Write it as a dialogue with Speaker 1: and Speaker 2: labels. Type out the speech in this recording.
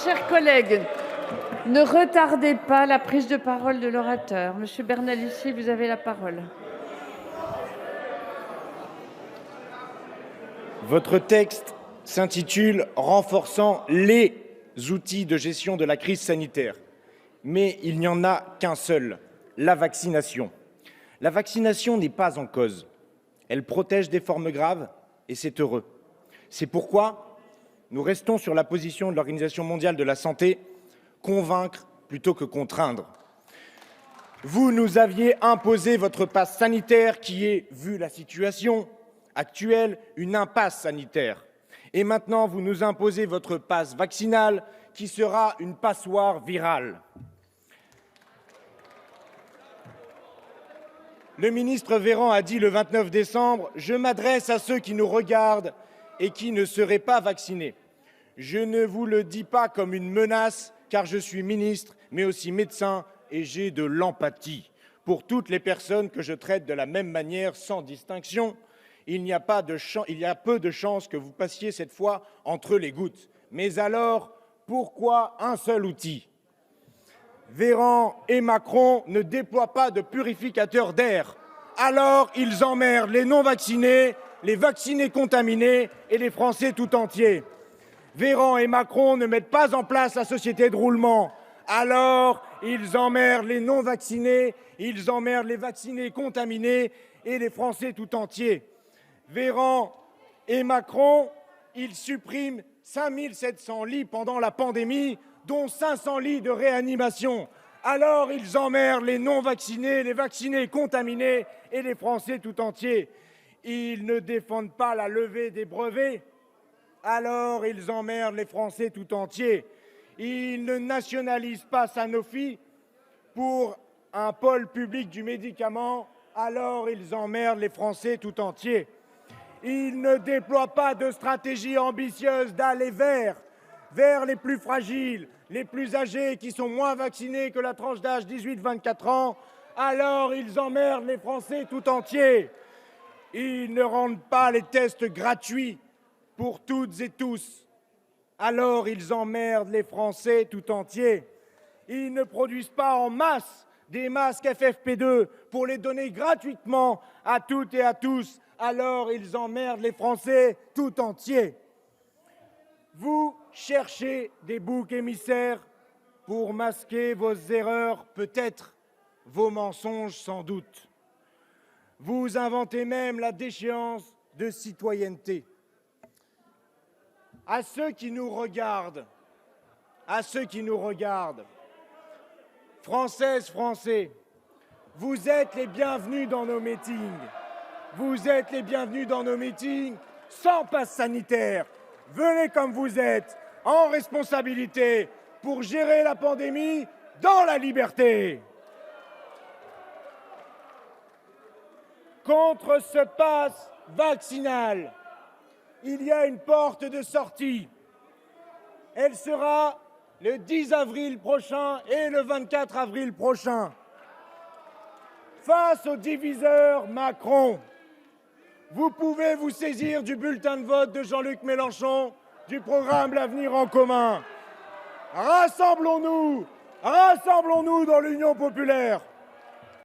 Speaker 1: Chers collègues, ne retardez pas la prise de parole de l'orateur. Monsieur Bernalicis, vous avez la parole.
Speaker 2: Votre texte s'intitule « Renforçant les outils de gestion de la crise sanitaire ». Mais il n'y en a qu'un seul, la vaccination. La vaccination n'est pas en cause. Elle protège des formes graves et c'est heureux. C'est pourquoi nous restons sur la position de l'Organisation mondiale de la santé, convaincre plutôt que contraindre. Vous nous aviez imposé votre passe sanitaire qui est, vu la situation actuelle, une impasse sanitaire. Et maintenant, vous nous imposez votre passe vaccinal qui sera une passoire virale. Le ministre Véran a dit le 29 décembre « Je m'adresse à ceux qui nous regardent et qui ne seraient pas vaccinés. Je ne vous le dis pas comme une menace, car je suis ministre, mais aussi médecin, et j'ai de l'empathie. Pour toutes les personnes que je traite de la même manière, sans distinction, il y a peu de chances que vous passiez cette fois entre les gouttes. Mais alors, pourquoi un seul outil ? Véran et Macron ne déploient pas de purificateur d'air. Alors, ils emmerdent les non-vaccinés, les vaccinés contaminés et les Français tout entiers. Véran et Macron ne mettent pas en place la société de roulement. Alors, ils emmerdent les non-vaccinés, ils emmerdent les vaccinés contaminés et les Français tout entiers. Véran et Macron, ils suppriment 5 700 lits pendant la pandémie, dont 500 lits de réanimation. Alors, ils emmerdent les non-vaccinés, les vaccinés contaminés et les Français tout entiers. Ils ne défendent pas la levée des brevets. Alors, ils emmerdent les Français tout entiers. Ils ne nationalisent pas Sanofi pour un pôle public du médicament. Alors, ils emmerdent les Français tout entiers. Ils ne déploient pas de stratégie ambitieuse d'aller vers les plus fragiles, les plus âgés qui sont moins vaccinés que la tranche d'âge 18-24 ans. Alors, ils emmerdent les Français tout entiers. Ils ne rendent pas les tests gratuits pour toutes et tous. Alors, ils emmerdent les Français tout entiers. Ils ne produisent pas en masse des masques FFP2 pour les donner gratuitement à toutes et à tous. Alors, ils emmerdent les Français tout entiers. Vous cherchez des boucs émissaires pour masquer vos erreurs, peut-être vos mensonges sans doute. Vous inventez même la déchéance de citoyenneté. À ceux qui nous regardent, Françaises, Français, vous êtes les bienvenus dans nos meetings. Vous êtes les bienvenus dans nos meetings sans passe sanitaire. Venez comme vous êtes, en responsabilité, pour gérer la pandémie dans la liberté. Contre ce passe vaccinal, il y a une porte de sortie. Elle sera le 10 avril prochain et le 24 avril prochain. Face au diviseur Macron, vous pouvez vous saisir du bulletin de vote de Jean-Luc Mélenchon, du programme L'Avenir en commun. Rassemblons-nous dans l'Union populaire.